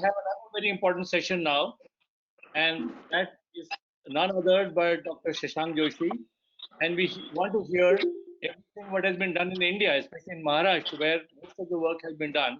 have another very important session now, and that is none other but Dr. Shashank Joshi. And we want to hear everything what has been done in India, especially in Maharashtra, where most of the work has been done.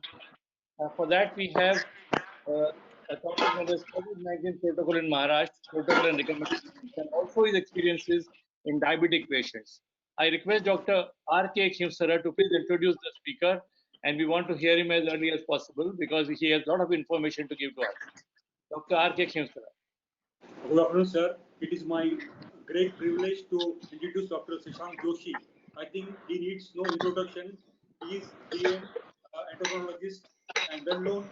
For that, we have a topic that is COVID-19 protocol in Maharashtra, protocol and recommendations, and also his experiences in diabetic patients. I request Dr. R.K. Khimsara to please introduce the speaker, and we want to hear him as early as possible because he has a lot of information to give to us. Dr. R.K. Khimsara. Good afternoon, sir. It is my great privilege to introduce Dr. Shashank Joshi. I think he needs no introduction. He is an endocrinologist and well known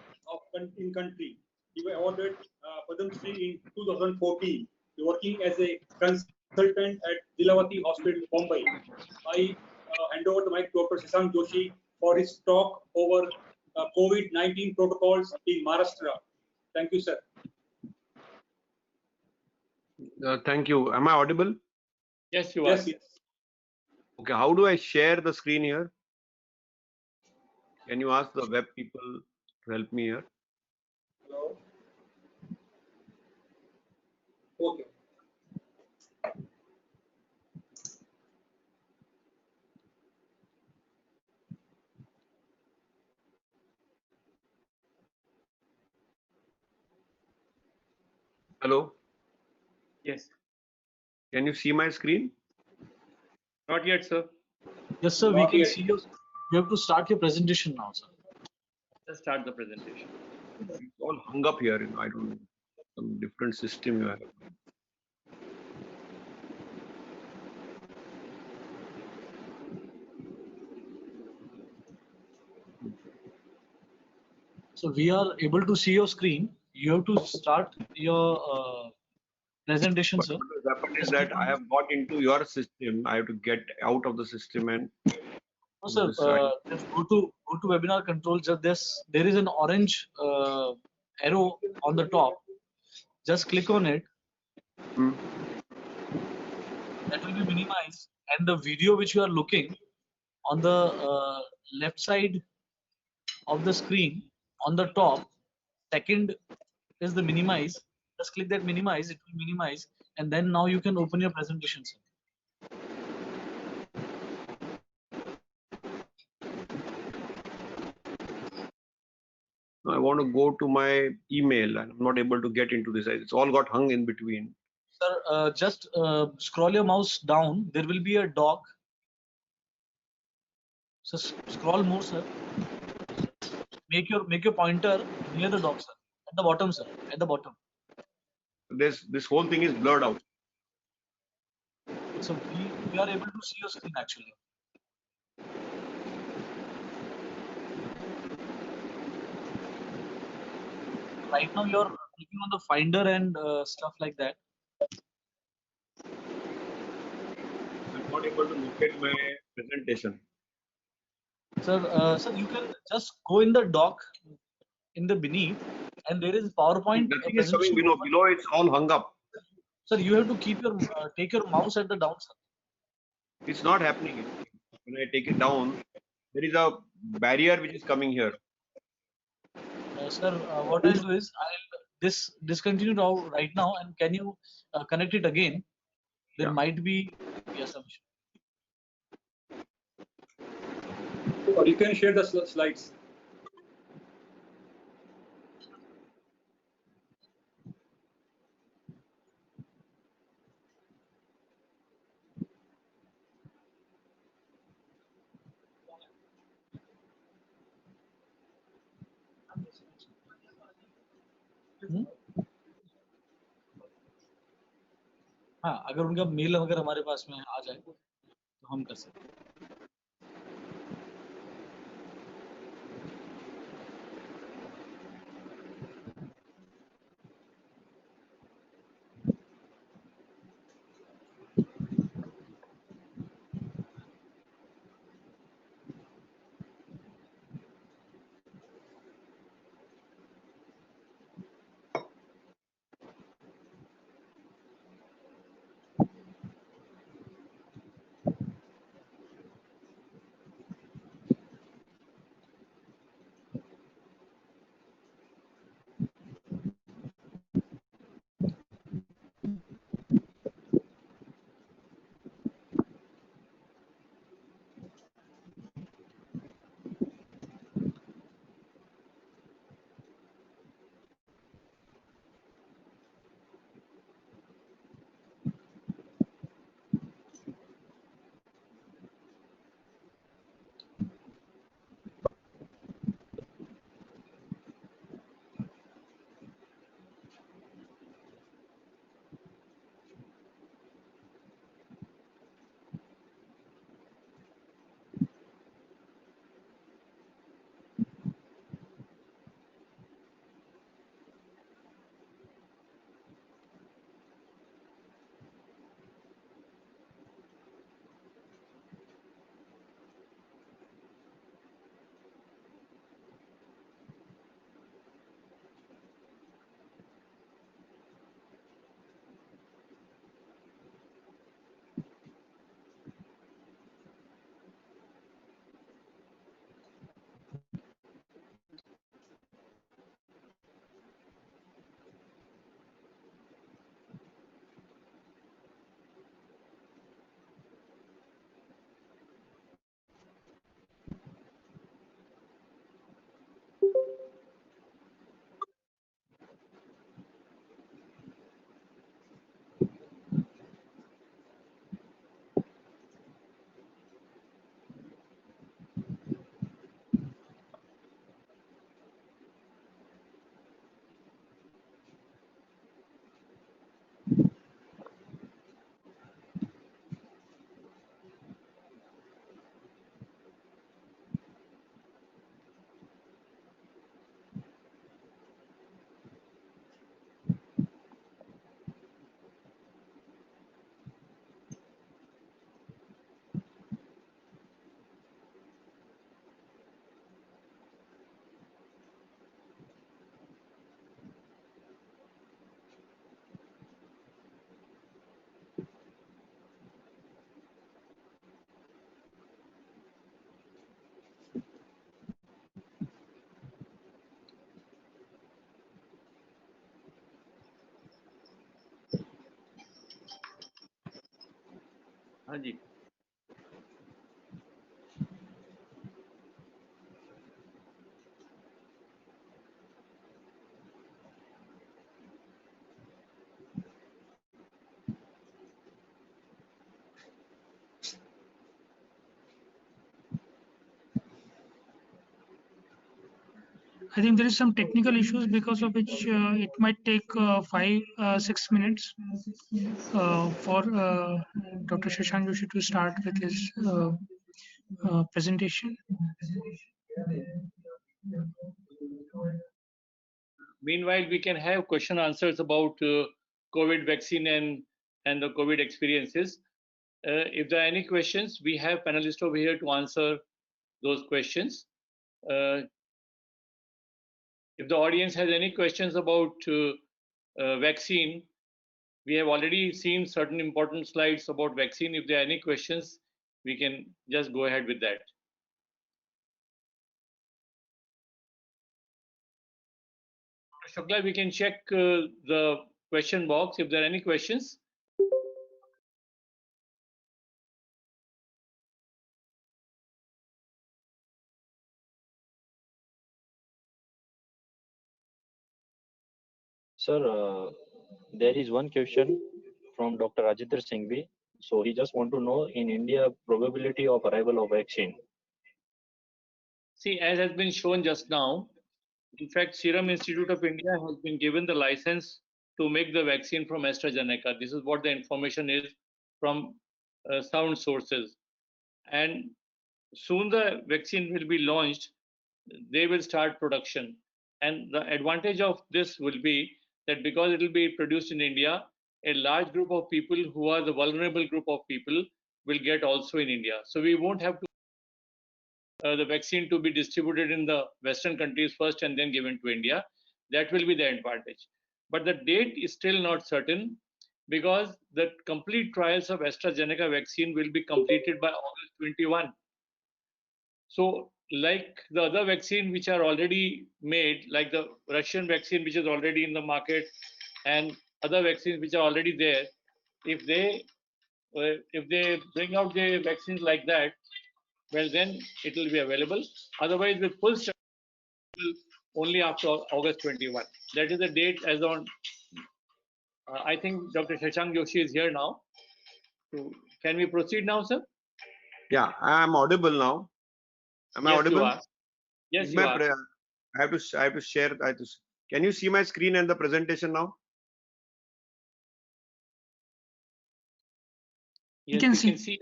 in country. He was awarded Padma Shri in 2014. He working as a consultant at Dilavati Hospital, Mumbai. I hand over the mic to Dr. Shashank Joshi for his talk over COVID-19 protocols in Maharashtra. Thank you, sir. Thank you. Am I audible? Yes, you are. Yes. Okay, how do I share the screen here? Can you ask the web people to help me here? Hello. Okay. Hello? Yes. Can you see my screen? Not yet, sir. Yes, sir, we can see you. You have to start your presentation now, sir. Let's start the presentation. It's all hung up here. I don't know. Some different system you have. So we are able to see your screen. You have to start your presentation, sir. What has happened is that I have got into your system. I have to get out of the system and. No, sir. Just go to webinar control. There is an orange arrow on the top. Just click on it. That will be minimized, and the video which you are looking on the left side of the screen on the top, second is the minimize. Just click that minimize. It will minimize, and then now you can open your presentation, sir. I want to go to my email and I'm not able to get into this. It's all got hung in between. Sir, just scroll your mouse down. There will be a dock. So scroll more, sir. Make your pointer near the dock, sir. At the bottom, sir. At the bottom. This whole thing is blurred out. So we are able to see your screen actually. Right now you're clicking on the finder and stuff like that. I'm not able to look at my presentation. Sir, sir, you can just go in the dock in the beneath, and there is PowerPoint. Nothing is coming below. Below it's all hung up. Sir, you have to keep your take your mouse at the down, sir. It's not happening. When I take it down, there is a barrier which is coming here. Sir, what I'll do is I'll discontinue right now, and can you connect it again? There might be some issue. Or you can share the slides. हाँ, अगर उनका mail अगर हमारे पास में आ जाए तो हम कर सकते हैं. हाँ जी. I think there is some technical issues because of which it might take 5-6 minutes for Dr. Shashank Joshi to start with his presentation. Meanwhile, we can have question answers about COVID vaccine and the COVID experiences. If there are any questions, we have panelists over here to answer those questions. If the audience has any questions about vaccine, we have already seen certain important slides about vaccine. If there are any questions, we can just go ahead with that. Shukla, we can check the question box if there are any questions. Sir, there is one question from Dr. Ajither Singhvi. So he just want to know in India probability of arrival of vaccine. See, as has been shown just now, in fact, Serum Institute of India has been given the license to make the vaccine from AstraZeneca. This is what the information is from sound sources. And soon the vaccine will be launched. They will start production. And the advantage of this will be that because it will be produced in India, a large group of people who are the vulnerable group of people will get also in India. So we won't have to the vaccine to be distributed in the Western countries first and then given to India. That will be the advantage. But the date is still not certain because the complete trials of AstraZeneca vaccine will be completed by August 21. So, like the other vaccine which are already made, like the Russian vaccine which is already in the market, and other vaccines which are already there, if they bring out the vaccines like that, well then it will be available. Otherwise, with full study only after August 21. That is the date as on. I think Dr. Shashank Joshi is here now. So can we proceed now, sir? Yeah, I am audible now. Am I Yes, audible? you are. Yes, you are. I have to share. Can you see my screen and the presentation now? Yes, can we see. can see.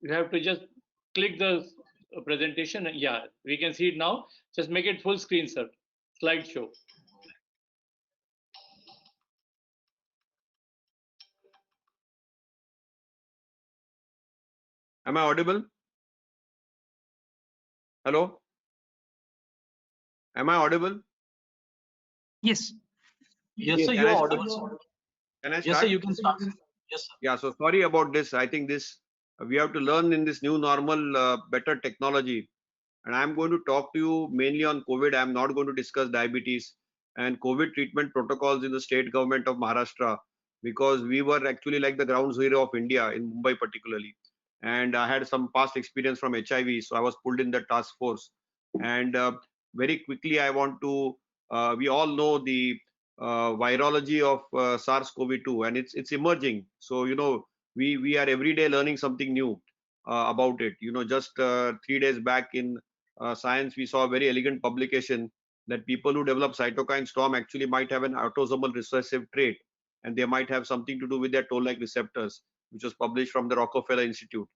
You have to just click the presentation. Yeah, we can see it now. Just make it full screen, sir. Slideshow. Am I audible? Hello? Am I audible? Yes. Yes, sir, Can you I are start? audible, sir. Can I Yes, sir, start? you can start. Yes, sir. Yeah, so sorry about this. I think this we have to learn in this new normal better technology. And I'm going to talk to you mainly on COVID. I'm not going to discuss diabetes and COVID treatment protocols in the state government of Maharashtra because we were actually like the ground zero of India in Mumbai particularly. And I had some past experience from HIV, so I was pulled in the task force. And very quickly, I want to. We all know the virology of SARS-CoV-2, and it's emerging. So we are every day learning something new about it. Just 3 days back in Science, we saw a very elegant publication that people who develop cytokine storm actually might have an autosomal recessive trait, and they might have something to do with their toll-like receptors, which was published from the Rockefeller Institute.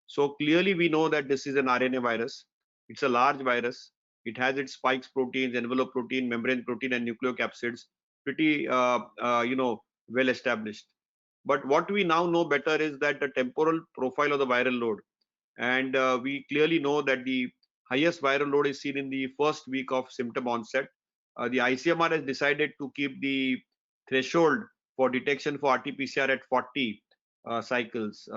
So clearly, we know that this is an RNA virus. It's a large virus. It has its spikes proteins, envelope protein, membrane protein, and nucleocapsids. Pretty, well established. But what we now know better is that the temporal profile of the viral load, and we clearly know that the highest viral load is seen in the first week of symptom onset. The ICMR has decided to keep the threshold for detection for RT-PCR at 40 cycles.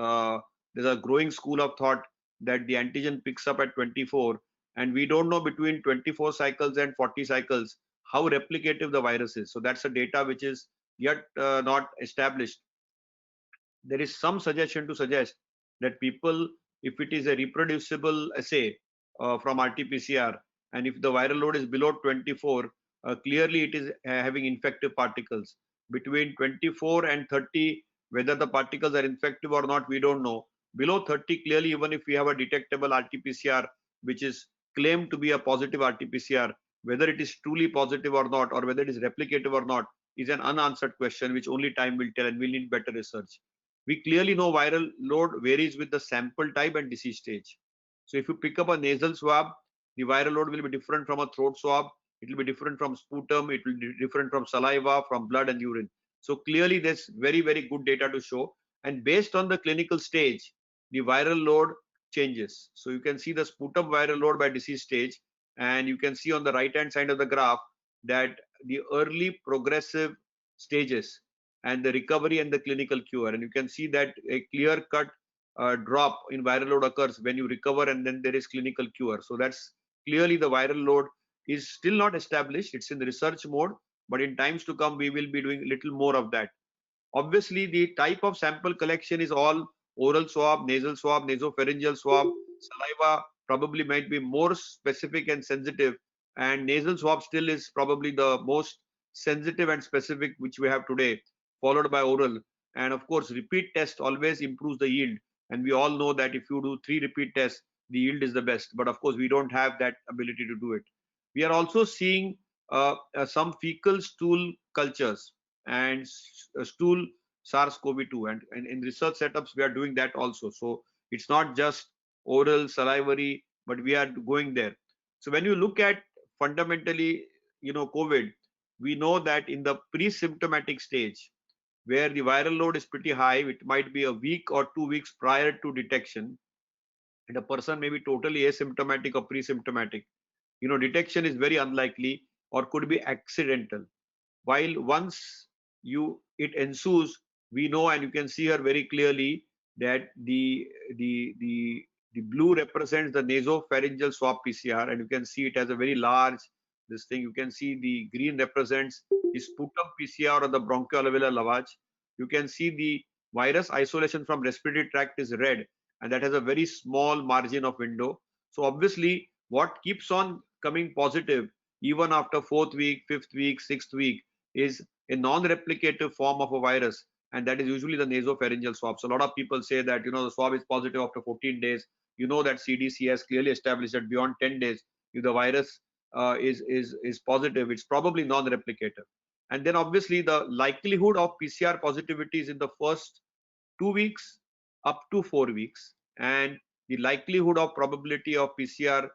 There's a growing school of thought that the antigen picks up at 24, and we don't know between 24 cycles and 40 cycles how replicative the virus is. So that's a data which is yet not established. there is some suggestion to suggest that people, if it is a reproducible assay from RT-PCR, and if the viral load is below 24, clearly it is having infective particles. Between 24 and 30, whether the particles are infective or not, we don't know. Below 30, clearly, even if we have a detectable RT-PCR, which is claimed to be a positive RT-PCR, whether it is truly positive or not, or whether it is replicative or not, is an unanswered question which only time will tell, and we need better research. We clearly know viral load varies with the sample type and disease stage. So if you pick up a nasal swab, the viral load will be different from a throat swab. It will be different from sputum. It will be different from saliva, from blood and urine. So clearly there's very, very good data to show. And based on the clinical stage, the viral load changes. So you can see the sputum viral load by disease stage. And you can see on the right-hand side of the graph that the early progressive stages and the recovery and the clinical cure. And you can see that a clear-cut drop in viral load occurs when you recover, and then there is clinical cure. So that's clearly the viral load is still not established. It's in the research mode, but in times to come, we will be doing a little more of that. Obviously, the type of sample collection is all oral swab, nasopharyngeal swab. Saliva probably might be more specific and sensitive, and nasal swab still is probably the most sensitive and specific which we have today, followed by oral. And of course, repeat test always improves the yield. And we all know that if you do 3 repeat tests, the yield is the best. But of course, we don't have that ability to do it. We are also seeing some fecal stool cultures and stool SARS-CoV-2, and in research setups we are doing that also. So it's not just oral salivary, but we are going there. So when you look at fundamentally, COVID, we know that in the pre-symptomatic stage, where the viral load is pretty high, it might be a week or 2 weeks prior to detection, and a person may be totally asymptomatic or pre-symptomatic. Detection is very unlikely or could be accidental. While once it ensues, we know, and you can see here very clearly, that the blue represents the nasopharyngeal swab PCR, and you can see it has a very large this thing. You can see the green represents the sputum PCR or the bronchoalveolar lavage. You can see the virus isolation from respiratory tract is red, and that has a very small margin of window. So obviously, what keeps on coming positive even after 4th week, 5th week, 6th week is a non-replicative form of a virus, and that is usually the nasopharyngeal swab. So a lot of people say that the swab is positive after 14 days. You know that CDC has clearly established that beyond 10 days, if the virus is positive, it's probably non-replicative. And then obviously the likelihood of PCR positivity is in the first 2 weeks up to 4 weeks, and the likelihood of probability of PCR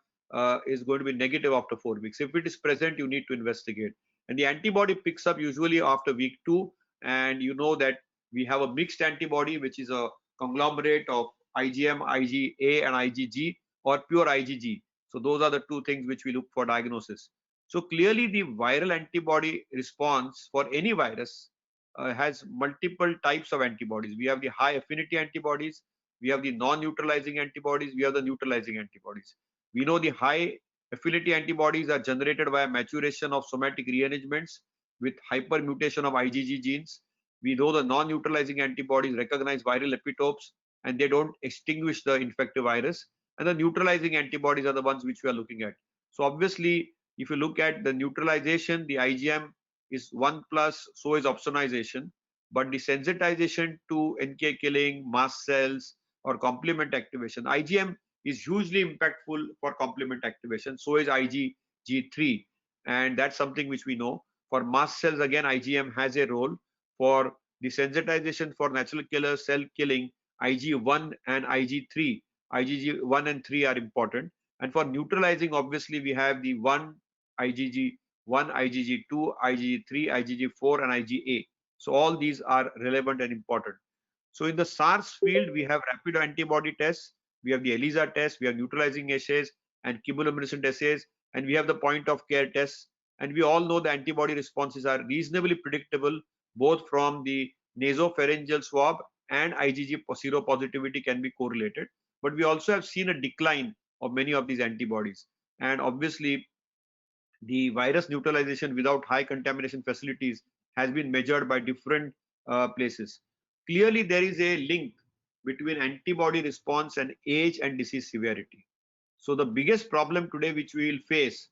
is going to be negative after 4 weeks. If it is present, you need to investigate. And the antibody picks up usually after week 2, and you know that we have a mixed antibody, which is a conglomerate of IgM, IgA, and IgG, or pure IgG. So those are the two things which we look for diagnosis. So clearly the viral antibody response for any virus has multiple types of antibodies. We have the high affinity antibodies, we have the non-neutralizing antibodies, we have the neutralizing antibodies. We know the high affinity antibodies are generated by maturation of somatic rearrangements with hypermutation of IgG genes. We know the non-neutralizing antibodies recognize viral epitopes and they don't extinguish the infective virus. And the neutralizing antibodies are the ones which we are looking at. So obviously, if you look at the neutralization, the IgM is 1+, so is opsonization. But the sensitization to NK killing, mast cells, or complement activation, IgM is hugely impactful for complement activation. So is IgG3, and that's something which we know. For mast cells, again, IgM has a role. For the sensitization for natural killer cell killing, Ig1 and Ig3, IgG1 and 3 are important. And for neutralizing, obviously, we have the 1 IgG1, IgG2, IgG3, IgG4, and IgA. So all these are relevant and important. So in the SARS field, we have rapid antibody tests, we have the ELISA test, we have neutralizing assays and chemoluminescent assays, and we have the point of care tests. And we all know the antibody responses are reasonably predictable, both from the nasopharyngeal swab and IgG seropositivity can be correlated. But we also have seen a decline of many of these antibodies. And obviously, the virus neutralization without high contamination facilities has been measured by different places. clearly there is a link between antibody response and age and disease severity. So the biggest problem today which we will face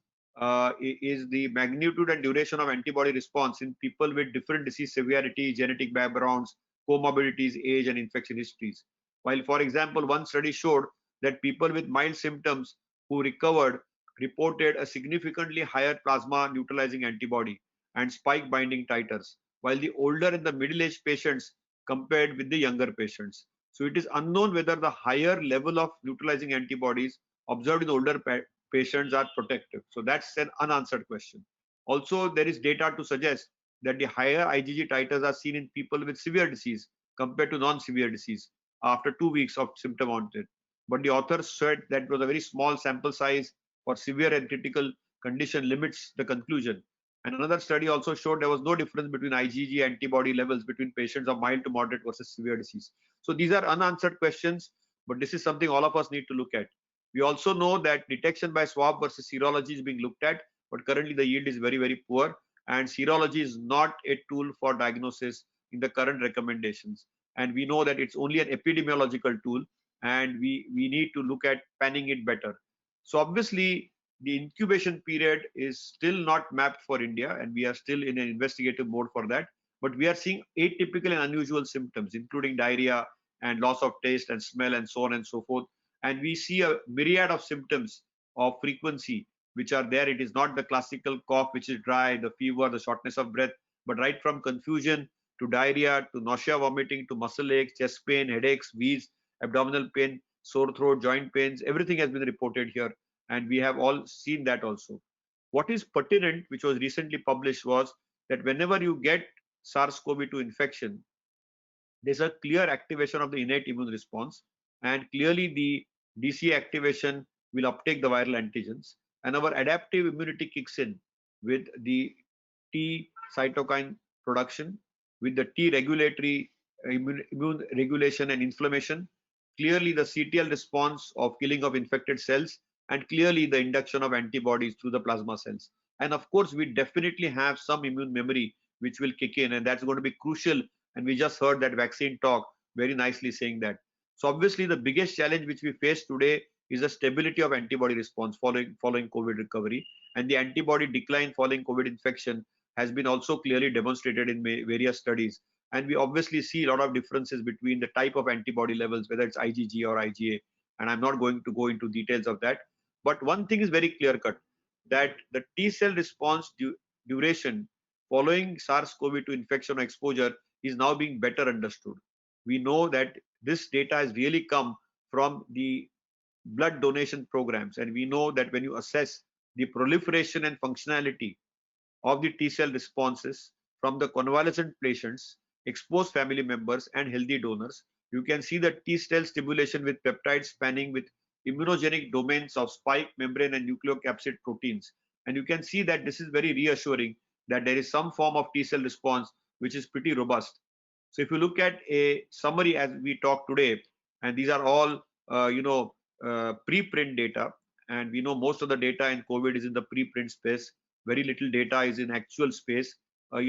is the magnitude and duration of antibody response in people with different disease severity, genetic backgrounds, comorbidities, age, and infection histories. While, for example, one study showed that people with mild symptoms who recovered reported a significantly higher plasma neutralizing antibody and spike binding titers, while the older and the middle-aged patients compared with the younger patients. So it is unknown whether the higher level of neutralizing antibodies observed in older patients are protective. So that's an unanswered question. Also, there is data to suggest that the higher IgG titers are seen in people with severe disease compared to non-severe disease after 2 weeks of symptom onset. But the authors said that it was a very small sample size for severe and critical condition limits the conclusion. And another study also showed there was no difference between IgG antibody levels between patients of mild to moderate versus severe disease. So these are unanswered questions, but this is something all of us need to look at. We also know that detection by swab versus serology is being looked at, but currently the yield is very, very poor, and serology is not a tool for diagnosis in the current recommendations. And we know that it's only an epidemiological tool, and we need to look at panning it better. So obviously, the incubation period is still not mapped for India, and we are still in an investigative mode for that. But we are seeing atypical and unusual symptoms, including diarrhea and loss of taste and smell and so on and so forth. And we see a myriad of symptoms of frequency which are there. It is not the classical cough, which is dry, the fever, the shortness of breath, but right from confusion to diarrhea to nausea, vomiting to muscle aches, chest pain, headaches, wheeze, abdominal pain, sore throat, joint pains, everything has been reported here. And we have all seen that also. What is pertinent, which was recently published, was that whenever you get SARS-CoV-2 infection, there's a clear activation of the innate immune response, and clearly the DC activation will uptake the viral antigens, and our adaptive immunity kicks in with the T cytokine production, with the T regulatory immune regulation and inflammation, clearly the CTL response of killing of infected cells, and clearly the induction of antibodies through the plasma cells. And of course, we definitely have some immune memory which will kick in, and that's going to be crucial. And we just heard that vaccine talk very nicely saying that. So obviously the biggest challenge which we face today is the stability of antibody response following COVID recovery, and the antibody decline following COVID infection has been also clearly demonstrated in various studies. And we obviously see a lot of differences between the type of antibody levels, whether it's IgG or IgA, and I'm not going to go into details of that. But one thing is very clear cut, that the T cell response duration following SARS-CoV-2 infection or exposure is now being better understood. We know that this data has really come from the blood donation programs, and we know that when you assess the proliferation and functionality of the T cell responses from the convalescent patients, exposed family members, and healthy donors, you can see the T cell stimulation with peptides spanning with immunogenic domains of spike, membrane, and nucleocapsid proteins. And you can see that this is very reassuring that there is some form of T cell response which is pretty robust. So if you look at a summary as we talk today, and these are all preprint data, and we know most of the data in COVID is in the preprint space. Very little data is in actual space. A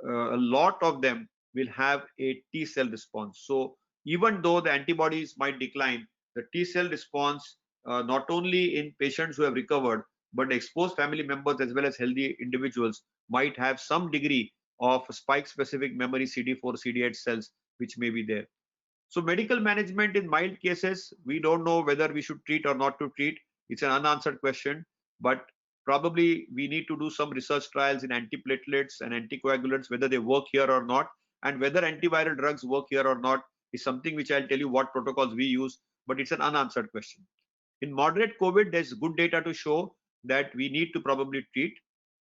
lot of them will have a T cell response. So even though the antibodies might decline, the T cell response, not only in patients who have recovered, but exposed family members as well as healthy individuals, might have some degree of spike-specific memory CD4, CD8 cells, which may be there. So medical management in mild cases, we don't know whether we should treat or not to treat. It's an unanswered question, but probably we need to do some research trials in antiplatelets and anticoagulants, whether they work here or not, and whether antiviral drugs work here or not is something which I'll tell you what protocols we use, but it's an unanswered question. In moderate COVID, there's good data to show that we need to probably treat.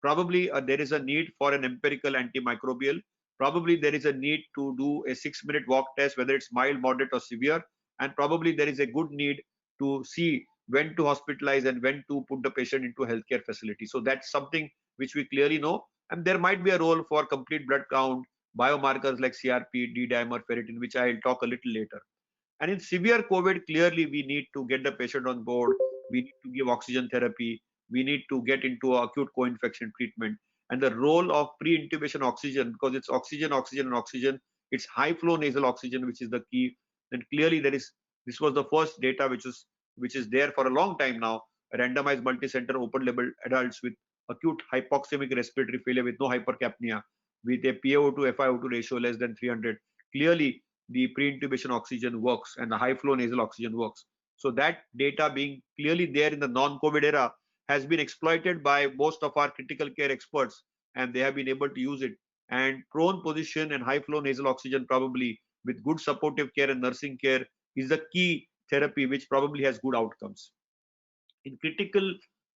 Probably there is a need for an empirical antimicrobial. Probably there is a need to do a 6-minute walk test, whether it's mild, moderate, or severe. And probably there is a good need to see when to hospitalize and when to put the patient into a healthcare facility. So that's something which we clearly know. And there might be a role for complete blood count, biomarkers like CRP, D-dimer, ferritin, which I'll talk a little later. And in severe COVID, clearly we need to get the patient on board. We need to give oxygen therapy. We need to get into acute co-infection treatment. And the role of pre-intubation oxygen, because it's oxygen, oxygen, and oxygen, It's high flow nasal oxygen which is the key. And clearly this was the first data which is there for a long time now. Randomized multi-center open label adults with acute hypoxemic respiratory failure with no hypercapnia, with a PaO to FiO2 ratio less than 300. Clearly, the pre-intubation oxygen works and the high flow nasal oxygen works. So that data being clearly there in the non-COVID era has been exploited by most of our critical care experts, and they have been able to use it. And prone position and high flow nasal oxygen, probably with good supportive care and nursing care, is the key therapy which probably has good outcomes. In critical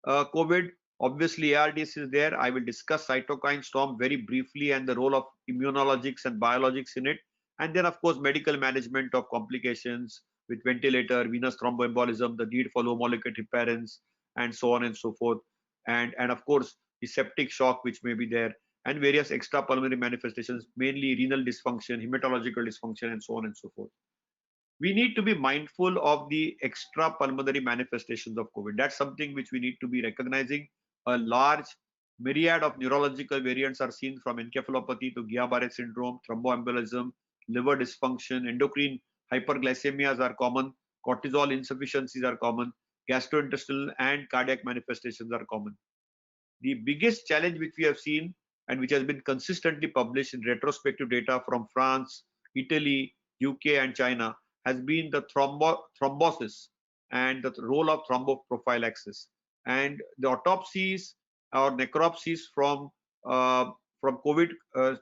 COVID, obviously ARDS is there. I will discuss cytokine storm very briefly and the role of immunologics and biologics in it. And then, of course, medical management of complications with ventilator, venous thromboembolism, the need for low molecular heparins, and so on and so forth. And of course, the septic shock which may be there, and various extrapulmonary manifestations, mainly renal dysfunction, hematological dysfunction, and so on and so forth. We need to be mindful of the extra pulmonary manifestations of COVID. That's something which we need to be recognizing. A large myriad of neurological variants are seen, from encephalopathy to Guillain-Barré syndrome, thromboembolism, liver dysfunction, endocrine hyperglycemias are common, cortisol insufficiencies are common, gastrointestinal and cardiac manifestations are common. The biggest challenge which we have seen and which has been consistently published in retrospective data from France, Italy, UK, and China has been the thrombosis and the role of thromboprophylaxis. And the autopsies or necropsies from COVID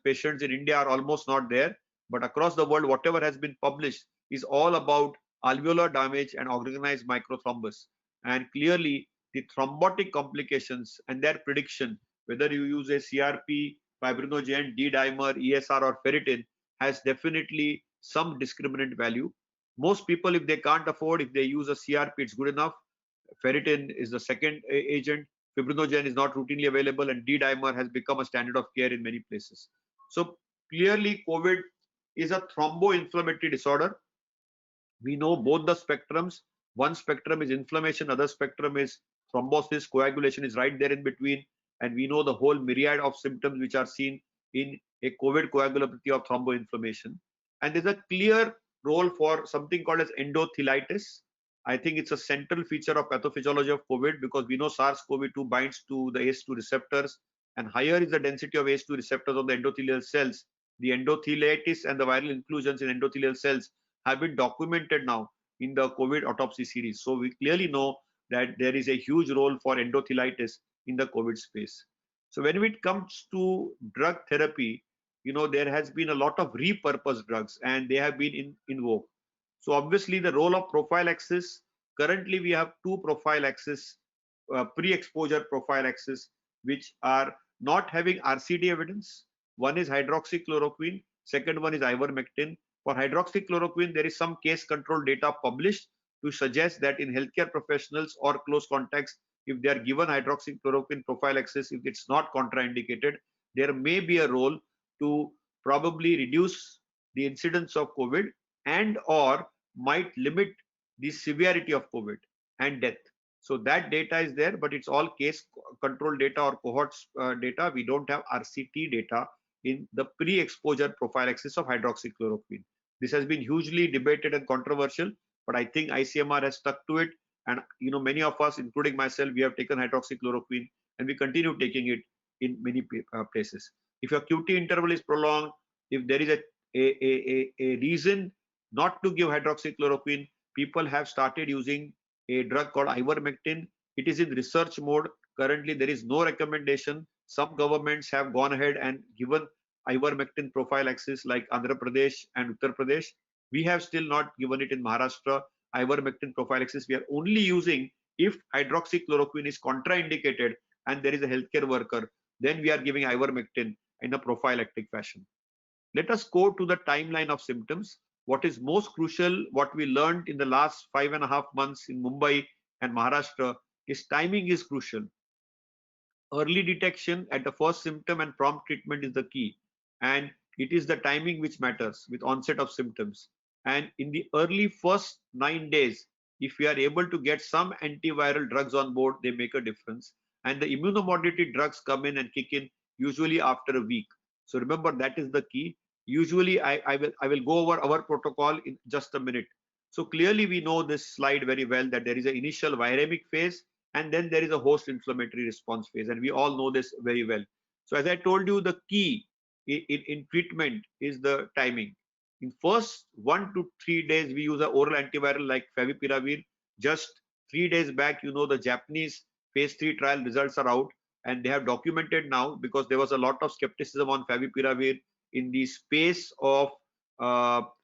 patients in India are almost not there, but across the world, whatever has been published is all about alveolar damage and organized microthrombus. And clearly, the thrombotic complications and their prediction, whether you use a CRP, fibrinogen, D-dimer, ESR, or ferritin, has definitely some discriminant value. Most people, if they can't afford, if they use a CRP, it's good enough. Ferritin is the second agent. Fibrinogen is not routinely available, and D-dimer has become a standard of care in many places. So clearly, COVID is a thromboinflammatory disorder. We know both the spectrums. One spectrum is inflammation, other spectrum is thrombosis. Coagulation is right there in between, and we know the whole myriad of symptoms which are seen in a COVID coagulopathy of thromboinflammation. And there's a clear role for something called as endothelitis. I think it's a central feature of pathophysiology of COVID, because we know SARS-CoV-2 binds to the ACE2 receptors, and higher is the density of ACE2 receptors on the endothelial cells. The endothelitis and the viral inclusions in endothelial cells have been documented now in the COVID autopsy series. So we clearly know that there is a huge role for endothelitis in the COVID space. So when it comes to drug therapy, there has been a lot of repurposed drugs, and they have been in vogue. So obviously the role of prophylaxis, currently we have two prophylaxis, pre-exposure prophylaxis, which are not having RCT evidence. One is hydroxychloroquine, second one is ivermectin. For hydroxychloroquine, there is some case control data published to suggest that in healthcare professionals or close contacts, if they are given hydroxychloroquine prophylaxis, if it's not contraindicated, there may be a role to probably reduce the incidence of COVID and or might limit the severity of COVID and death. So that data is there, but it's all case control data or cohorts data. We don't have RCT data in the pre-exposure prophylaxis of hydroxychloroquine. This has been hugely debated and controversial, but I think ICMR has stuck to it. And many of us, including myself, we have taken hydroxychloroquine, and we continue taking it in many places. If your QT interval is prolonged, if there is a reason not to give hydroxychloroquine, people have started using a drug called ivermectin. It is in research mode. Currently, there is no recommendation. Some governments have gone ahead and given ivermectin prophylaxis, like Andhra Pradesh and Uttar Pradesh. We have still not given it in Maharashtra. Ivermectin prophylaxis we are only using if hydroxychloroquine is contraindicated and there is a healthcare worker. Then we are giving ivermectin in a prophylactic fashion. Let us go to the timeline of symptoms. What is most crucial, what we learned in the last 5.5 months in Mumbai and Maharashtra, is timing is crucial. Early detection at the first symptom and prompt treatment is the key. And it is the timing which matters with onset of symptoms. And in the early first 9 days, if we are able to get some antiviral drugs on board, they make a difference. And the immunomodulatory drugs come in and kick in usually after a week. So remember, that is the key. Usually I will go over our protocol in just a minute. So clearly we know this slide very well, that there is an initial viremic phase and then there is a host inflammatory response phase, and we all know this very well. So as I told you, the key in treatment is the timing. In first 1 to 3 days we use an oral antiviral like favipiravir. Just 3 days back, you know, the Japanese phase 3 trial results are out, and they have documented now, because there was a lot of skepticism on favipiravir in the space uh,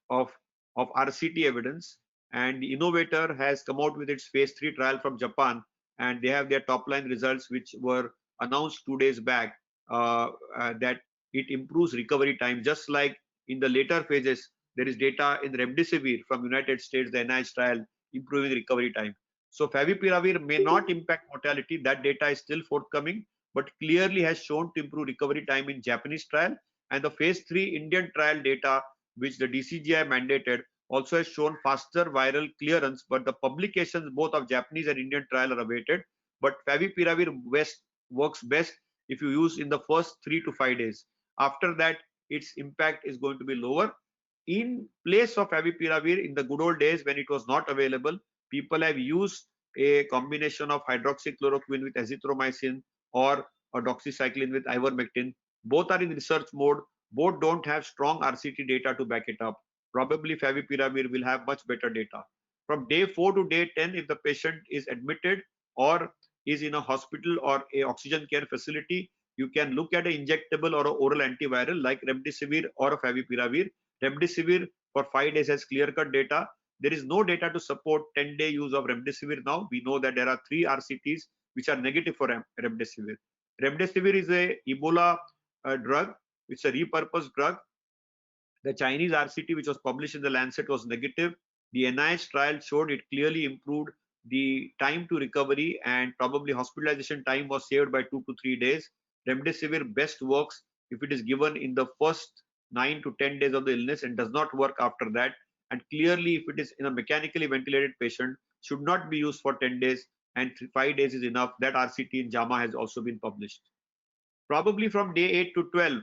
of of RCT evidence, and the innovator has come out with its phase 3 trial from Japan, and they have their top line results which were announced 2 days back, that it improves recovery time. Just like in the later phases, there is data in remdesivir from United States, the NIH trial, improving recovery time. So favipiravir may not impact mortality. That data is still forthcoming, but clearly has shown to improve recovery time in Japanese trial. And the phase 3 Indian trial data, which the DCGI mandated, also has shown faster viral clearance, but the publications both of Japanese and Indian trial are awaited. But favipiravir works best if you use in the first 3 to 5 days. After that, its impact is going to be lower. In place of favipiravir, in the good old days when it was not available, people have used a combination of hydroxychloroquine with azithromycin or a doxycycline with ivermectin. Both are in research mode. Both don't have strong RCT data to back it up. Probably favipiravir will have much better data. From day 4 to day 10, if the patient is admitted or is in a hospital or a oxygen care facility, you can look at an injectable or an oral antiviral like remdesivir or a favipiravir. Remdesivir for 5 days has clear-cut data. There is no data to support 10-day use of remdesivir now. We know that there are 3 RCTs which are negative for remdesivir. Remdesivir is a Ebola drug. It's a repurposed drug. The Chinese RCT, which was published in the Lancet, was negative. The NIH trial showed it clearly improved the time to recovery, and probably hospitalization time was saved by 2 to 3 days. Remdesivir best works if it is given in the first 9 to 10 days of the illness and does not work after that. And clearly, if it is in a mechanically ventilated patient, should not be used for 10 days, and 5 days is enough. That RCT in JAMA has also been published. Probably from day 8 to 12,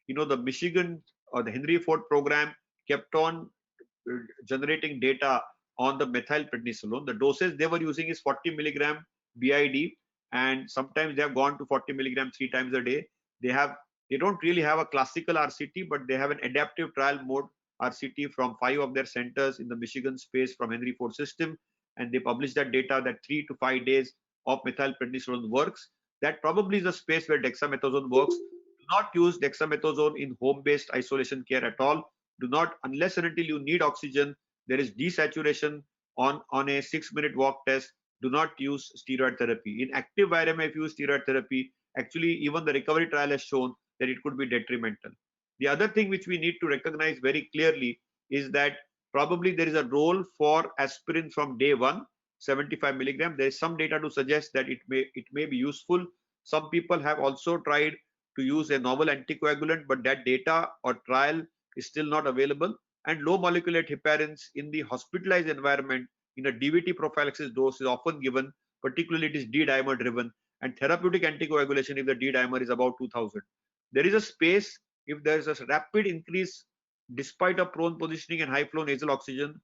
you know, the Michigan or the Henry Ford program kept on generating data on the methylprednisolone. The doses they were using is 40 milligram BID, and sometimes they have gone to 40 milligram 3 times a day. They don't really have a classical RCT, but they have an adaptive trial mode RCT from 5 of their centers in the Michigan space from Henry Ford system, and they published that data that 3 to 5 days of methylprednisolone works. That probably is a space where dexamethasone works. Do not use dexamethasone in home-based isolation care at all. Do not, unless and until you need oxygen, there is desaturation on a 6-minute walk test. Do not use steroid therapy. In active viremia, if you use steroid therapy, actually even the recovery trial has shown that it could be detrimental. The other thing which we need to recognize very clearly is that probably there is a role for aspirin from day 1, 75 milligram. There is some data to suggest that it may be useful. Some people have also tried to use a novel anticoagulant, but that data or trial is still not available. And low molecular heparins in the hospitalized environment in a DVT prophylaxis dose is often given, particularly it is D-dimer driven, and therapeutic anticoagulation if the D-dimer is about 2000. There is a space if there is a rapid increase despite a prone positioning and high flow nasal oxygen.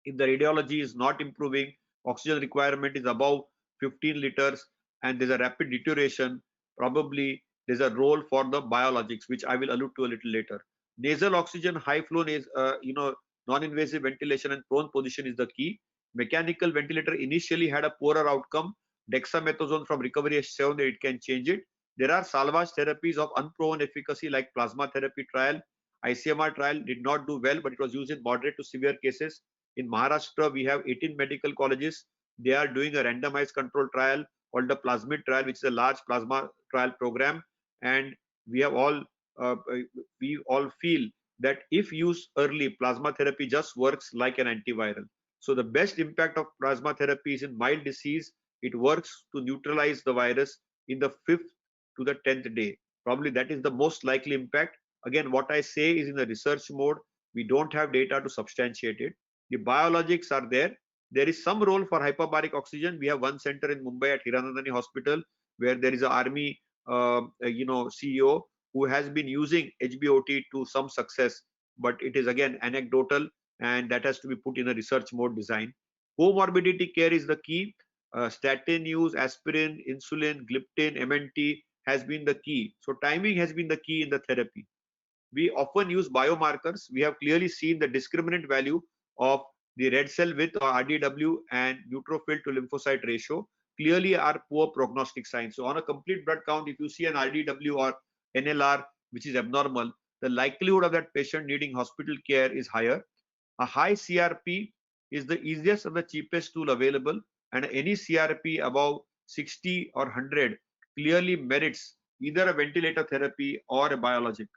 If the radiology is not improving, oxygen requirement is above 15 liters, and there's a rapid deterioration, probably there's a role for the biologics, which I will allude to a little later. Nasal oxygen, high flow, non-invasive ventilation and prone position is the key. Mechanical ventilator initially had a poorer outcome. Dexamethasone from recovery has shown that it can change it. There are salvage therapies of unproven efficacy like plasma therapy trial. ICMR trial did not do well, but it was used in moderate to severe cases. In Maharashtra, we have 18 medical colleges. They are doing a randomized control trial called the Plasmid trial, which is a large plasma trial program. And we have we all feel that if used early, plasma therapy just works like an antiviral. So the best impact of plasma therapy is in mild disease. It works to neutralize the virus in the 5th to the 10th day. Probably that is the most likely impact. Again, what I say is in the research mode. We don't have data to substantiate it. The biologics are there. There is some role for hyperbaric oxygen. We have one center in Mumbai at Hiranandani Hospital where there is an army CEO who has been using HBOT to some success, but it is again anecdotal, and that has to be put in a research mode design. Comorbidity care is the key. Statin use, aspirin, insulin, gliptin, MNT has been the key. So timing has been the key in the therapy. We often use biomarkers. We have clearly seen the discriminant value of the red cell width or RDW and neutrophil to lymphocyte ratio clearly are poor prognostic signs. So on a complete blood count, if you see an RDW or NLR which is abnormal, the likelihood of that patient needing hospital care is higher. A high CRP is the easiest and the cheapest tool available, and any CRP above 60 or 100 clearly merits either a ventilator therapy or a biologic.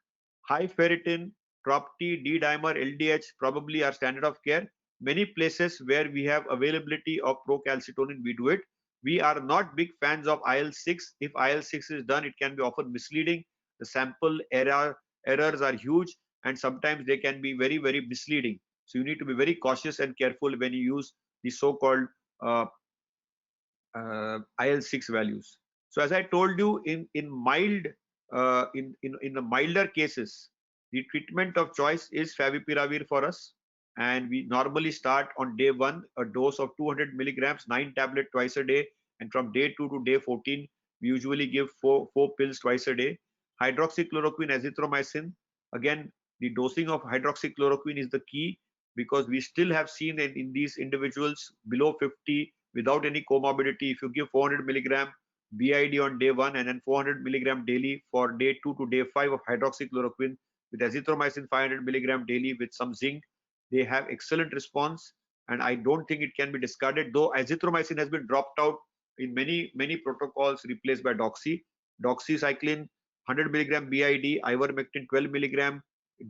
High ferritin, TROP-T, D-dimer, LDH probably are standard of care. Many places where we have availability of procalcitonin, we do it. We are not big fans of IL-6. If IL-6 is done, it can be often misleading. The sample errors are huge, and sometimes they can be very, very misleading. So you need to be very cautious and careful when you use the so-called uh, IL-6 values. So as I told you, in mild in the milder cases, the treatment of choice is favipiravir for us, and we normally start on day 1 a dose of 200 milligrams, 9 tablets twice a day, and from day 2 to day 14 we usually give four pills twice a day. Hydroxychloroquine, azithromycin, again the dosing of hydroxychloroquine is the key, because we still have seen in these individuals below 50 without any comorbidity, if you give 400 milligram BID on day 1 and then 400 milligram daily for day 2 to day 5 of hydroxychloroquine with azithromycin 500 milligram daily with some zinc, they have excellent response, and I don't think it can be discarded, though azithromycin has been dropped out in many protocols, replaced by doxycycline 100 milligram BID, ivermectin 12 milligram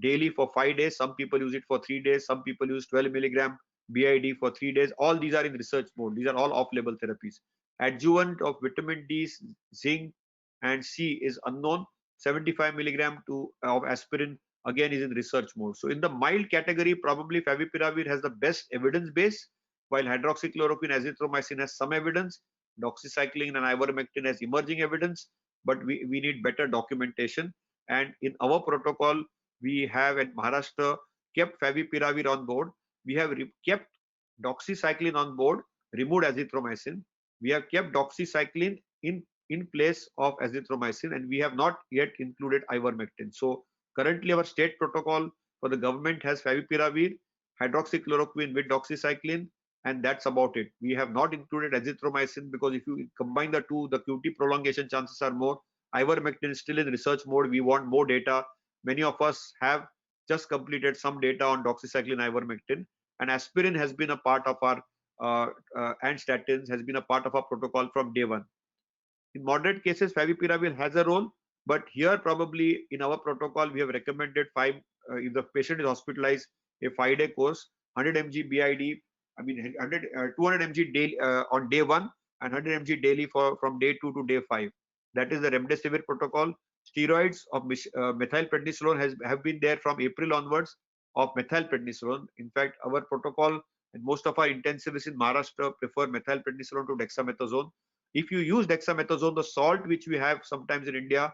daily for 5 days. Some people use it for 3 days. Some people use 12 milligram BID for 3 days. All these are in research mode. These are all off-label therapies. Adjuvant of vitamin D, zinc, and C is unknown. 75 milligram of aspirin again is in research mode. So in the mild category, probably favipiravir has the best evidence base, while hydroxychloroquine, azithromycin has some evidence. Doxycycline and ivermectin has emerging evidence, but we need better documentation. And in our protocol, we have at Maharashtra kept favipiravir on board. We have kept doxycycline on board, removed azithromycin. We have kept doxycycline in place of azithromycin, and we have not yet included ivermectin. So currently our state protocol for the government has favipiravir, hydroxychloroquine with doxycycline, and that's about it. We have not included azithromycin because if you combine the two, the QT prolongation chances are more. Ivermectin is still in research mode. We want more data. Many of us have just completed some data on doxycycline, ivermectin, and aspirin has been a part of our and statins has been a part of our protocol from day 1. In moderate cases, favipiravir has a role, but here probably in our protocol we have recommended if the patient is hospitalized, a 5-day course, 100 mg BID, 200 mg daily on day 1 and 100 mg daily from day 2 to day 5. That is the remdesivir protocol. Steroids of methylprednisolone have been there from April onwards of methylprednisolone. In fact, our protocol and most of our intensivists in Maharashtra prefer methylprednisolone to dexamethasone. If you use dexamethasone, the salt which we have sometimes in India,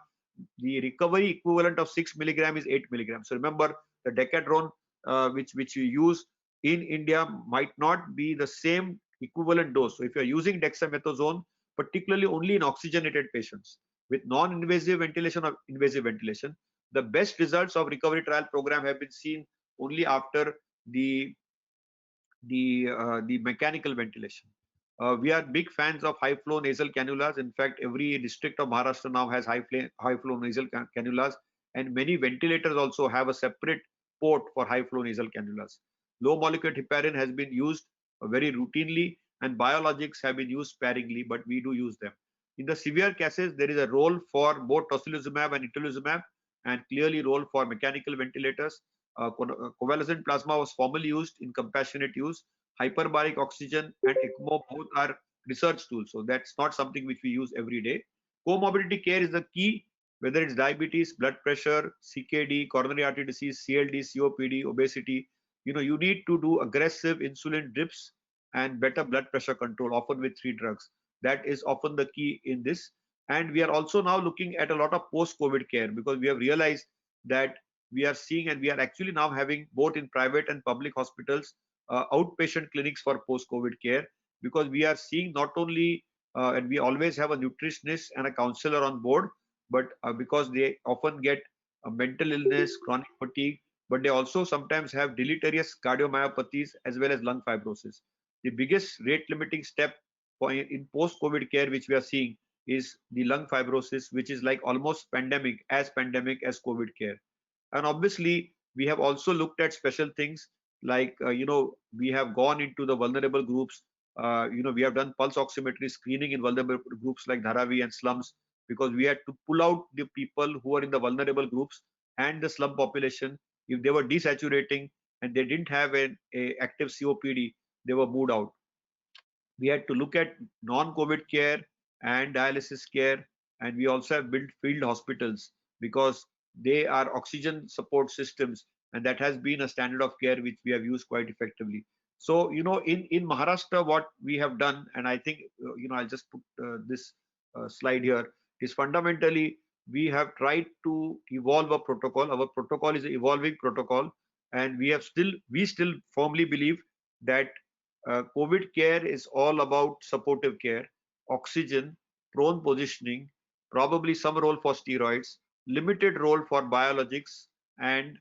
the recovery equivalent of 6 milligram is 8 milligram. So remember, the decadron which you use in India might not be the same equivalent dose. So if you are using dexamethasone, particularly only in oxygenated patients with non-invasive ventilation or invasive ventilation, the best results of recovery trial program have been seen only after the mechanical ventilation. We are big fans of high flow nasal cannulas. In fact, every district of Maharashtra now has high flow nasal cannulas, and many ventilators also have a separate port for high flow nasal cannulas. Low molecular heparin has been used very routinely, and biologics have been used sparingly, but we do use them. In the severe cases, there is a role for both tocilizumab and itolizumab, and clearly role for mechanical ventilators. Convalescent plasma was formerly used in compassionate use. Hyperbaric oxygen and ECMO both are research tools, so that's not something which we use every day. Comorbidity care is the key, whether it's diabetes, blood pressure, CKD, coronary artery disease, CLD, COPD, obesity. You need to do aggressive insulin drips and better blood pressure control, often with 3 drugs. That is often the key in this. And we are also now looking at a lot of post-COVID care, because we have realized that we are seeing, and we are actually now having both in private and public hospitals outpatient clinics for post-COVID care, because we are seeing not only and we always have a nutritionist and a counselor on board, but because they often get mental illness, chronic fatigue, but they also sometimes have deleterious cardiomyopathies as well as lung fibrosis. The biggest rate limiting step in post-COVID care which we are seeing is the lung fibrosis, which is like almost pandemic as COVID care. And obviously, we have also looked at special things like, we have gone into the vulnerable groups. We have done pulse oximetry screening in vulnerable groups like Dharavi and slums, because we had to pull out the people who are in the vulnerable groups and the slum population. If they were desaturating and they didn't have a active COPD, they were moved out. We had to look at non-COVID care and dialysis care, and we also have built field hospitals because they are oxygen support systems, and that has been a standard of care which we have used quite effectively. So, in Maharashtra, what we have done, and I think, I'll just put this slide here, is fundamentally we have tried to evolve a protocol. Our protocol is an evolving protocol, and we still firmly believe that COVID care is all about supportive care, oxygen, prone positioning, probably some role for steroids, limited role for biologics, and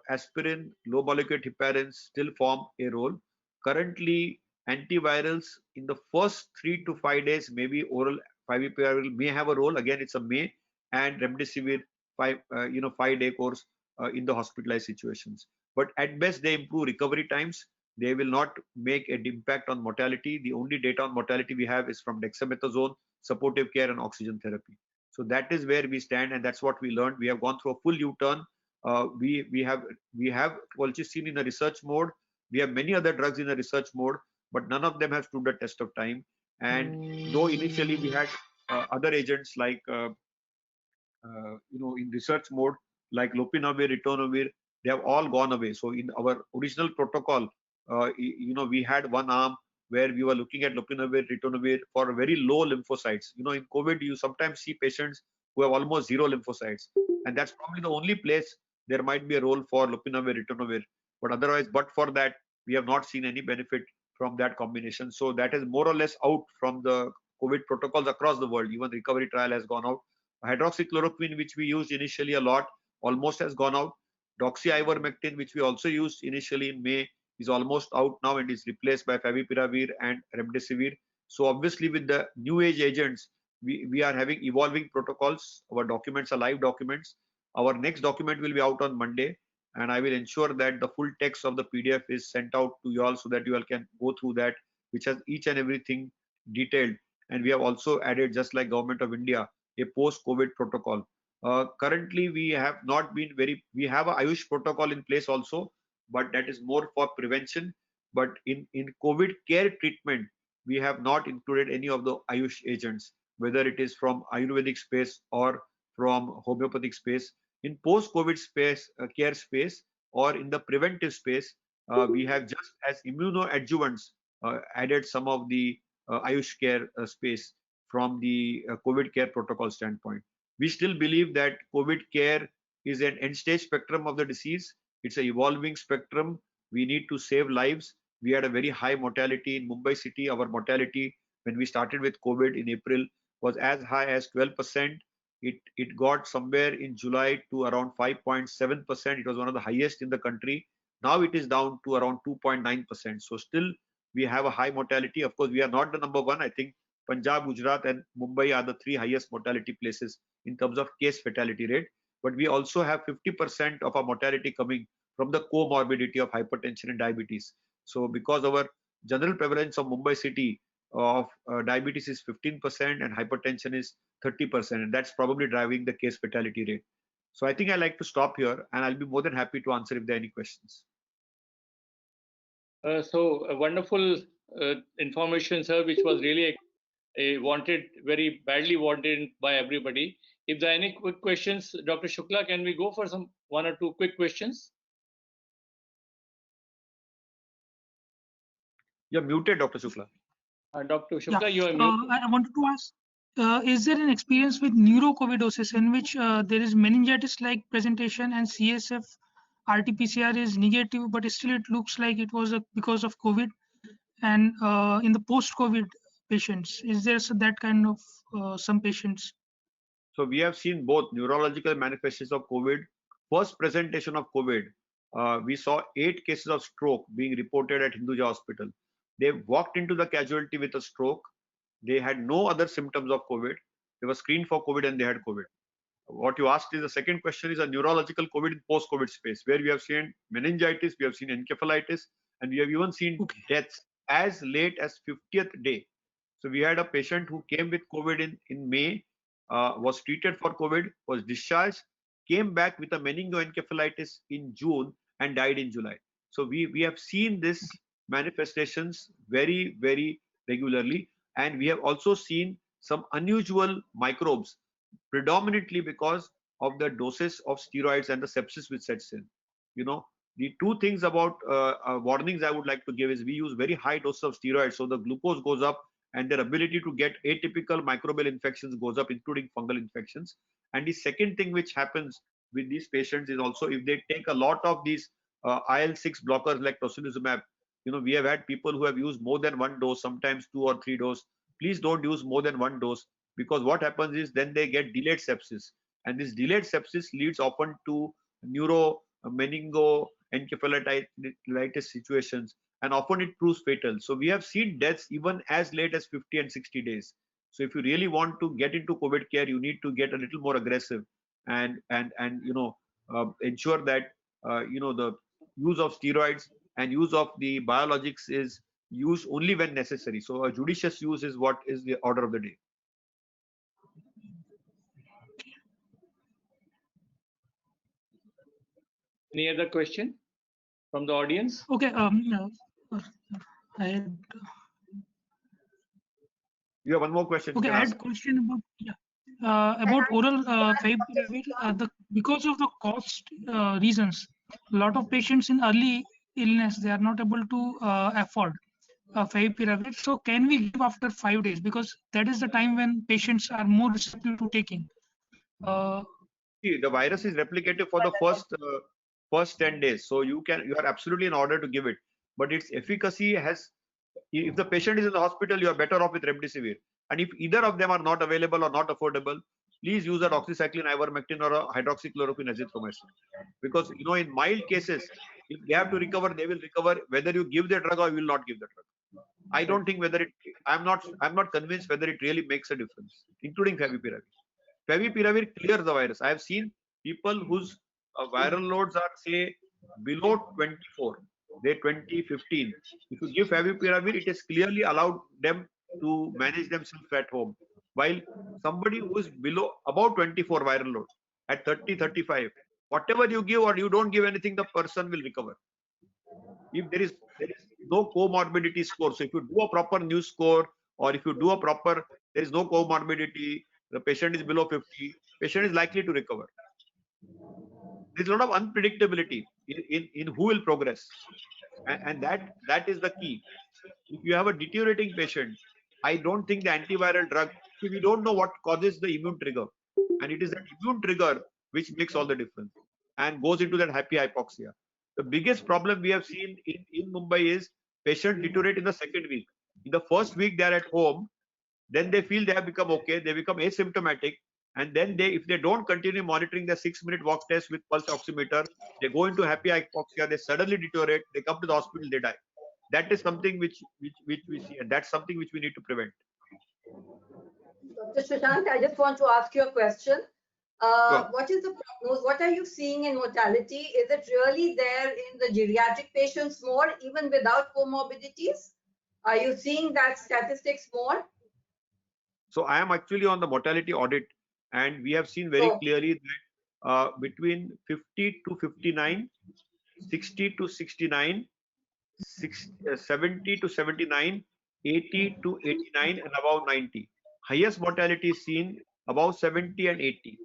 aspirin, low molecular heparins still form a role. Currently, antivirals in the first 3 to 5 days, maybe oral 5-APR may have a role. Again, it's a may, and remdesivir 5-day course in the hospitalized situations. But at best, they improve recovery times. They will not make an impact on mortality. The only data on mortality we have is from dexamethasone, supportive care, and oxygen therapy. So that is where we stand, and that's what we learned. We have gone through a full U-turn. We have colchicine in a research mode. We have many other drugs in a research mode, but none of them have stood the test of time. And though initially we had other agents like in research mode like lopinavir, ritonavir, they have all gone away. So in our original protocol, we had one arm where we were looking at lopinavir, ritonavir for very low lymphocytes. In COVID, you sometimes see patients who have almost zero lymphocytes, and that's probably the only place there might be a role for lopinavir, ritonavir. But otherwise, but for that, we have not seen any benefit from that combination. So that is more or less out from the COVID protocols across the world. Even recovery trial has gone out. Hydroxychloroquine, which we used initially a lot, almost has gone out. Doxyivermectin, which we also used initially in May, is almost out now and is replaced by favipiravir and remdesivir. So obviously, with the new age agents, we are having evolving protocols. Our documents are live documents. Our next document will be out on Monday, and I will ensure that the full text of the PDF is sent out to you all so that you all can go through that, which has each and everything detailed. And we have also added, just like Government of India, a post-COVID protocol. Currently, we have not been we have a Ayush protocol in place also, but that is more for prevention. But in COVID care treatment, we have not included any of the Ayush agents, whether it is from Ayurvedic space or from homeopathic space. In post-COVID space, care space, or in the preventive space, we have just as immunoadjuvants added some of the Ayush care space from the COVID care protocol standpoint. We still believe that COVID care is an end stage spectrum of the disease. It's an evolving spectrum. We need to save lives. We had a very high mortality in Mumbai city. Our mortality when we started with COVID in April was as high as 12%. It got somewhere in July to around 5.7%. It was one of the highest in the country. Now it is down to around 2.9%. So still we have a high mortality. Of course, we are not the number one. I think Punjab, Gujarat, and Mumbai are the 3 highest mortality places in terms of case fatality rate. But we also have 50% of our mortality coming from the comorbidity of hypertension and diabetes. So because our general prevalence of Mumbai city of diabetes is 15% and hypertension is 30%, and that's probably driving the case fatality rate. So I think I like to stop here, and I'll be more than happy to answer if there are any questions. So wonderful information, sir, which was really very badly wanted by everybody. If there are any quick questions, Dr. Shukla, can we go for one or two quick questions? You're muted, Dr. Shukla. Dr. Shukla, you are muted. I wanted to ask. is there an experience with neurocovidosis in which there is meningitis-like presentation and CSF RT-PCR is negative, but still it looks like it was because of COVID? And in the post-COVID patients, is there that kind of some patients? So we have seen both neurological manifestations of COVID. First presentation of COVID, we saw 8 cases of stroke being reported at Hinduja Hospital. They walked into the casualty with a stroke. They had no other symptoms of COVID. They were screened for COVID and they had COVID. What you asked is the second question is a neurological COVID in post-COVID space, where we have seen meningitis, we have seen encephalitis, and we have even seen deaths as late as 50th day. So we had a patient who came with COVID in May, was treated for COVID, was discharged, came back with a meningoencephalitis in June and died in July. So we have seen this manifestations very, very regularly. And we have also seen some unusual microbes, predominantly because of the doses of steroids and the sepsis which sets in. You know, the two things about warnings I would like to give is we use very high doses of steroids, so the glucose goes up and their ability to get atypical microbial infections goes up, including fungal infections. And the second thing which happens with these patients is also if they take a lot of these IL-6 blockers like tocilizumab, you know, we have had people who have used more than one dose, sometimes 2 or 3 doses. Please don't use more than one dose, because what happens is then they get delayed sepsis, and this delayed sepsis leads often to neuro meningo encephalitis situations, and often it proves fatal. So we have seen deaths even as late as 50 and 60 days. So if you really want to get into COVID care, you need to get a little more aggressive and you know, ensure that you know, the use of steroids and use of the biologics is used only when necessary. So a judicious use is what is the order of the day. Any other question from the audience? Okay. I had, You have one more question. okay, I had a question about oral favipiravir. Because of the cost reasons, a lot of patients in early illness, they are not able to afford favipiravir. So can we give after 5 days? Because that is the time when patients are more receptive to taking. See, the virus is replicative for the first 10 days, so you are absolutely in order to give it, but its efficacy has, if the patient is in the hospital, you are better off with remdesivir. And if either of them are not available or not affordable, please use a doxycycline, ivermectin, or a hydroxychloroquine, azithromycin, because you know, in mild cases, if they have to recover, they will recover whether you give the drug or you will not give the drug. I don't think whether it, I'm not convinced whether it really makes a difference, including favipiravir. Favipiravir clears the virus. I have seen people whose viral loads are, say, below 24, they 20, 15. If you give favipiravir, it has clearly allowed them to manage themselves at home. While somebody who is below, about 24 viral load, at 30, 35, whatever you give or you don't give anything, the person will recover. If there is no comorbidity score, so if you do a proper news score, or if you do a proper, there is no comorbidity, the patient is below 50, patient is likely to recover. There's a lot of unpredictability in who will progress, and that is the key. If you have a deteriorating patient, I don't think the antiviral drug, we don't know what causes the immune trigger, and it is that immune trigger which makes all the difference and goes into that happy hypoxia. The biggest problem we have seen in Mumbai is patients deteriorate in the second week. In the first week, they are at home, then they feel they have become okay, they become asymptomatic, and then if they don't continue monitoring the 6-minute walk test with pulse oximeter, they go into happy hypoxia, they suddenly deteriorate, they come to the hospital, they die. That is something which we see, and that's something which we need to prevent. Dr. Shashank, I just want to ask you a question. Sure. What is the prognosis? What are you seeing in mortality? Is it really there in the geriatric patients more, even without comorbidities? Are you seeing that statistics more? So I am actually on the mortality audit, and we have seen very clearly that between 50 to 59, 60 to 69, 70 to 79, 80 to 89, and above 90. Highest mortality is seen above 70 and 80.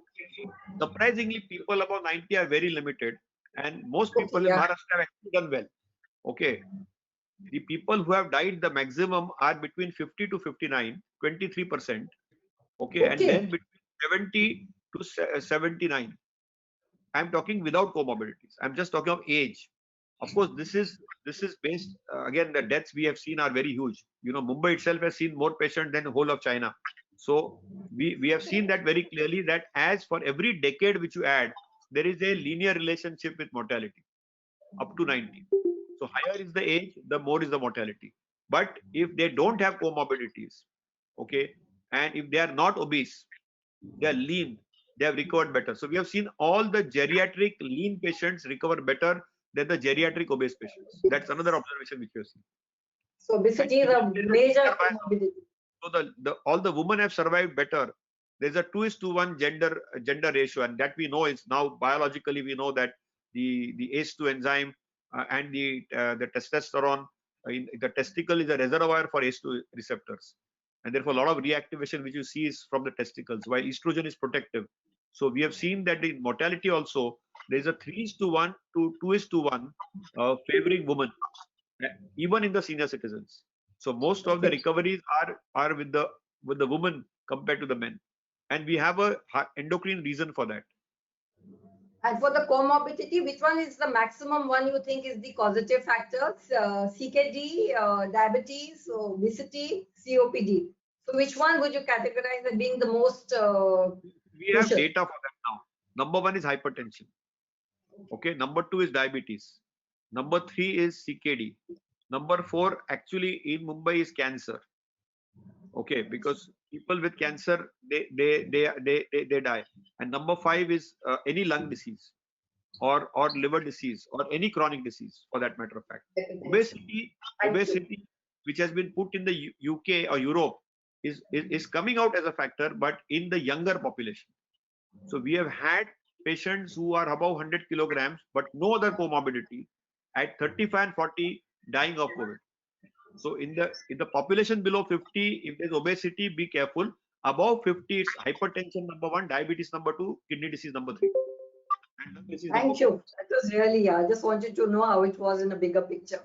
Surprisingly, people above 90 are very limited, and most people in Maharashtra have actually done well. Okay. The people who have died the maximum are between 50 to 59, 23%. Okay, and Okay. then between 70 to 79. I'm talking without comorbidities. I'm just talking of age. Of course, this is based again. The deaths we have seen are very huge. You know, Mumbai itself has seen more patients than the whole of China. So we have seen that very clearly, that as for every decade which you add, there is a linear relationship with mortality up to 90. So higher is the age, the more is the mortality. But if they don't have comorbidities, okay, and if they are not obese, they are lean, they have recovered better. So we have seen all the geriatric lean patients recover better than the geriatric obese patients. That's another observation which we have seen. So obesity is a major comorbidity. So all the women have survived better. There's a 2:1 gender ratio, and that we know is now biologically we know that the ACE2 enzyme and the testosterone in the testicle is a reservoir for ACE2 receptors, and therefore a lot of reactivation which you see is from the testicles, while estrogen is protective. So we have seen that in mortality also there is a 3:1 to 2:1 favoring women, even in the senior citizens. So most of the recoveries are with the women compared to the men, and we have a endocrine reason for that. And for the comorbidity, which one is the maximum one you think is the causative factors? CKD, diabetes, obesity, COPD. So which one would you categorize as being the most We have crucial? data for that now. Number 1 is hypertension. Okay. Number 2 is diabetes. Number 3 is CKD. Number 4 actually in Mumbai is cancer. Okay, because people with cancer they die. And number 5 is any lung disease or liver disease or any chronic disease for that matter of fact. Obesity which has been put in the UK or Europe is coming out as a factor, but in the younger population. So we have had patients who are above 100 kilograms but no other comorbidity at 35 and 40 dying of COVID. So in the population below 50, if there's obesity, be careful. Above 50, it's hypertension number 1, diabetes number 2, kidney disease number 3. And lung disease Thank you. That was really, I just wanted to know how it was in a bigger picture.